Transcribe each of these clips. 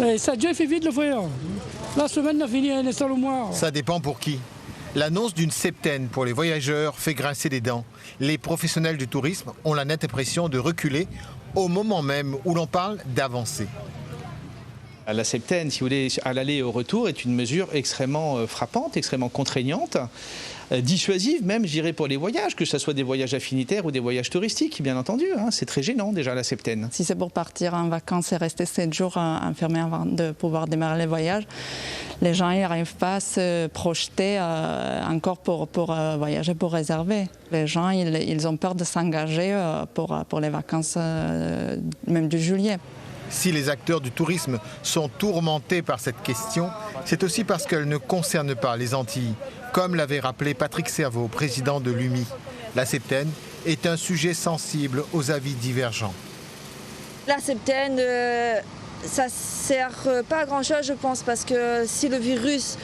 Et ça a déjà fait vite le voyage. La semaine a fini un instant le mois. Ça dépend pour qui. L'annonce d'une septaine pour les voyageurs fait grincer des dents. Les professionnels du tourisme ont la nette impression de reculer au moment même où l'on parle d'avancer. La septaine, si vous voulez, à l'aller et au retour, est une mesure extrêmement frappante, extrêmement contraignante, dissuasive même, je dirais, pour les voyages, que ce soit des voyages affinitaires ou des voyages touristiques, bien entendu. C'est très gênant déjà la septaine. Si c'est pour partir en vacances et rester 7 jours enfermés avant de pouvoir démarrer les voyages, les gens n'arrivent pas à se projeter encore pour voyager, pour réserver. Les gens, ils ont peur de s'engager pour les vacances même du juillet. Si les acteurs du tourisme sont tourmentés par cette question, c'est aussi parce qu'elle ne concerne pas les Antilles, comme l'avait rappelé Patrick Cerveau, président de l'UMI. La septaine est un sujet sensible aux avis divergents. La septaine, ça ne sert pas à grand-chose, je pense, parce que si le virus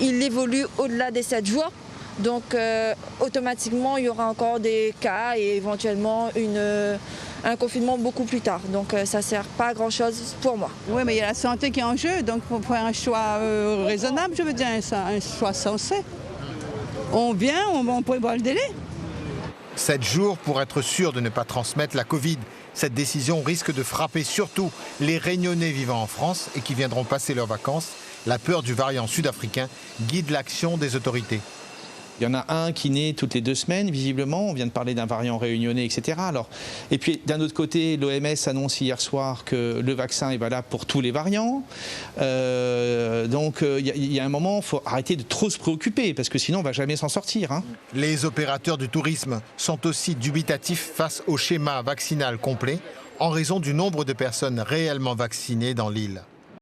il évolue au-delà des 7 jours, donc automatiquement il y aura encore des cas et éventuellement un confinement beaucoup plus tard. Donc ça ne sert pas à grand-chose pour moi. Oui, mais il y a la santé qui est en jeu, donc il faut faire un choix raisonnable, je veux dire, un choix sensé. On vient, on prévoit le délai. 7 jours pour être sûr de ne pas transmettre la Covid. Cette décision risque de frapper surtout les Réunionnais vivant en France et qui viendront passer leurs vacances. La peur du variant sud-africain guide l'action des autorités. Il y en a un qui naît toutes les 2 semaines, visiblement. On vient de parler d'un variant réunionnais, etc. Et puis, d'un autre côté, l'OMS annonce hier soir que le vaccin est valable pour tous les variants. Donc, il y a un moment, il faut arrêter de trop se préoccuper, parce que sinon, on ne va jamais s'en sortir. Les opérateurs du tourisme sont aussi dubitatifs face au schéma vaccinal complet, en raison du nombre de personnes réellement vaccinées dans l'île.